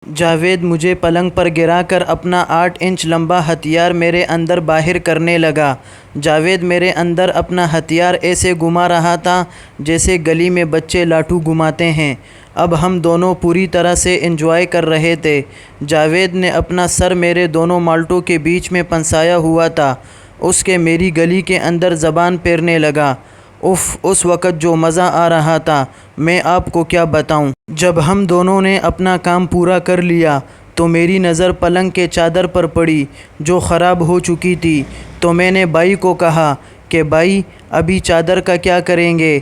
جاوید مجھے پلنگ پر گرا کر اپنا 8 انچ لمبا ہتھیار میرے اندر باہر کرنے لگا۔ جاوید میرے اندر اپنا ہتھیار ایسے گھما رہا تھا جیسے گلی میں بچے لاٹھو گھماتے ہیں۔ اب ہم دونوں پوری طرح سے انجوائے کر رہے تھے۔ جاوید نے اپنا سر میرے دونوں مالٹوں کے بیچ میں پھنسایا ہوا تھا۔ اس کے میری گلی کے اندر زبان پھیرنے لگا۔ اف، اس وقت جو مزہ آ رہا تھا میں آپ کو کیا بتاؤں۔ جب ہم دونوں نے اپنا کام پورا کر لیا تو میری نظر پلنگ کے چادر پر پڑی جو خراب ہو چکی تھی، تو میں نے بھائی کو کہا کہ بھائی ابھی چادر کا کیا کریں گے؟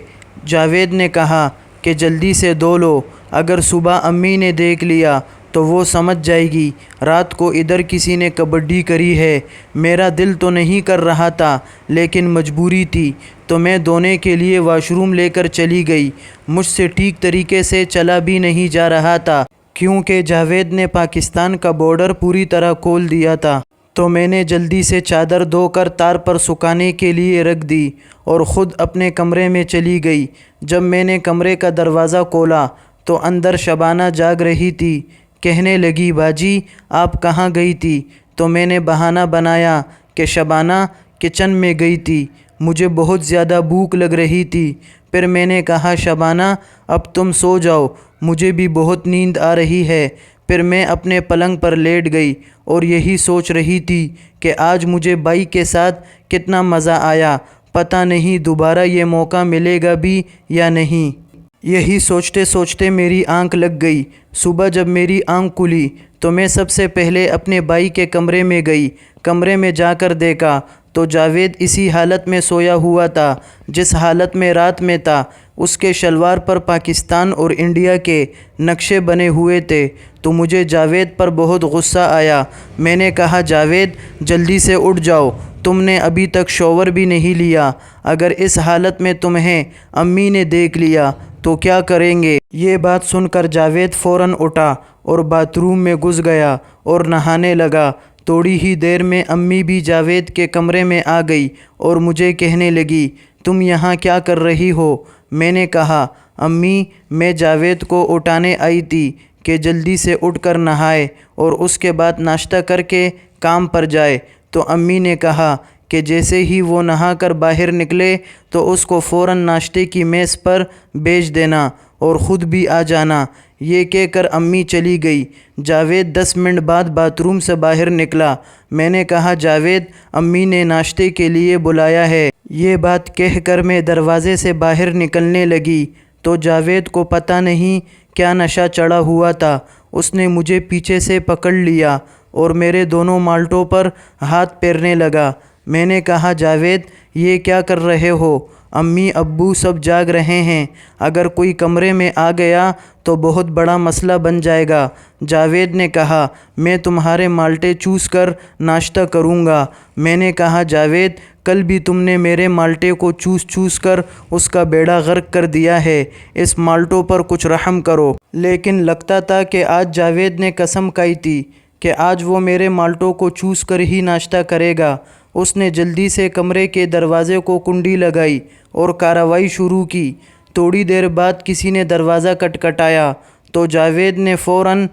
جاوید نے کہا کہ جلدی سے دھو لو، اگر صبح امی نے دیکھ لیا تو وہ سمجھ جائے گی رات کو ادھر کسی نے کبڈی کری ہے۔ میرا دل تو نہیں کر رہا تھا لیکن مجبوری تھی، تو میں دھونے کے لیے واش روم لے کر چلی گئی۔ مجھ سے ٹھیک طریقے سے چلا بھی نہیں جا رہا تھا کیونکہ جاوید نے پاکستان کا بارڈر پوری طرح کھول دیا تھا۔ تو میں نے جلدی سے چادر دھو کر تار پر سکھانے کے لیے رکھ دی اور خود اپنے کمرے میں چلی گئی۔ جب میں نے کمرے کا دروازہ کھولا تو اندر شبانہ جاگ رہی تھی۔ کہنے لگی باجی آپ کہاں گئی تھی؟ تو میں نے بہانہ بنایا کہ شبانہ کچن میں گئی تھی، مجھے بہت زیادہ بھوک لگ رہی تھی۔ پھر میں نے کہا شبانہ اب تم سو جاؤ، مجھے بھی بہت نیند آ رہی ہے۔ پھر میں اپنے پلنگ پر لیٹ گئی اور یہی سوچ رہی تھی کہ آج مجھے بھائی کے ساتھ کتنا مزہ آیا، پتہ نہیں دوبارہ یہ موقع ملے گا بھی یا نہیں۔ یہی سوچتے سوچتے میری آنکھ لگ گئی۔ صبح جب میری آنکھ کھلی تو میں سب سے پہلے اپنے بھائی کے کمرے میں گئی۔ کمرے میں جا کر دیکھا تو جاوید اسی حالت میں سویا ہوا تھا جس حالت میں رات میں تھا۔ اس کے شلوار پر پاکستان اور انڈیا کے نقشے بنے ہوئے تھے، تو مجھے جاوید پر بہت غصہ آیا۔ میں نے کہا جاوید جلدی سے اٹھ جاؤ، تم نے ابھی تک شاور بھی نہیں لیا، اگر اس حالت میں تمہیں امی نے دیکھ لیا تو کیا کریں گے؟ یہ بات سن کر جاوید فوراً اٹھا اور باتھ روم میں گھس گیا اور نہانے لگا۔ تھوڑی ہی دیر میں امی بھی جاوید کے کمرے میں آ گئی اور مجھے کہنے لگی تم یہاں کیا کر رہی ہو؟ میں نے کہا امی میں جاوید کو اٹھانے آئی تھی کہ جلدی سے اٹھ کر نہائے اور اس کے بعد ناشتہ کر کے کام پر جائے۔ تو امی نے کہا کہ جیسے ہی وہ نہا کر باہر نکلے تو اس کو فوراً ناشتے کی میز پر بھیج دینا اور خود بھی آ جانا۔ یہ کہہ کر امی چلی گئی۔ جاوید 10 منٹ بعد باتھ روم سے باہر نکلا۔ میں نے کہا جاوید امی نے ناشتے کے لیے بلایا ہے۔ یہ بات کہہ کر میں دروازے سے باہر نکلنے لگی تو جاوید کو پتہ نہیں کیا نشہ چڑھا ہوا تھا، اس نے مجھے پیچھے سے پکڑ لیا اور میرے دونوں مالٹوں پر ہاتھ پھیرنے لگا۔ میں نے کہا جاوید یہ کیا کر رہے ہو؟ امی ابو سب جاگ رہے ہیں، اگر کوئی کمرے میں آ گیا تو بہت بڑا مسئلہ بن جائے گا۔ جاوید نے کہا میں تمہارے مالٹے چوس کر ناشتہ کروں گا۔ میں نے کہا جاوید کل بھی تم نے میرے مالٹے کو چوس چوس کر اس کا بیڑا غرق کر دیا ہے، اس مالٹوں پر کچھ رحم کرو۔ لیکن لگتا تھا کہ آج جاوید نے قسم کھائی تھی کہ آج وہ میرے مالٹوں کو چوس کر ہی ناشتہ کرے گا۔ اس نے جلدی سے کمرے کے دروازے کو کنڈی لگائی اور کارروائی شروع کی۔ تھوڑی دیر بعد کسی نے دروازہ کھٹکھٹایا تو جاوید نے فوراً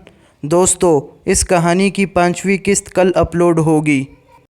دوستو اس کہانی کی 5ویں قسط کل اپلوڈ ہوگی۔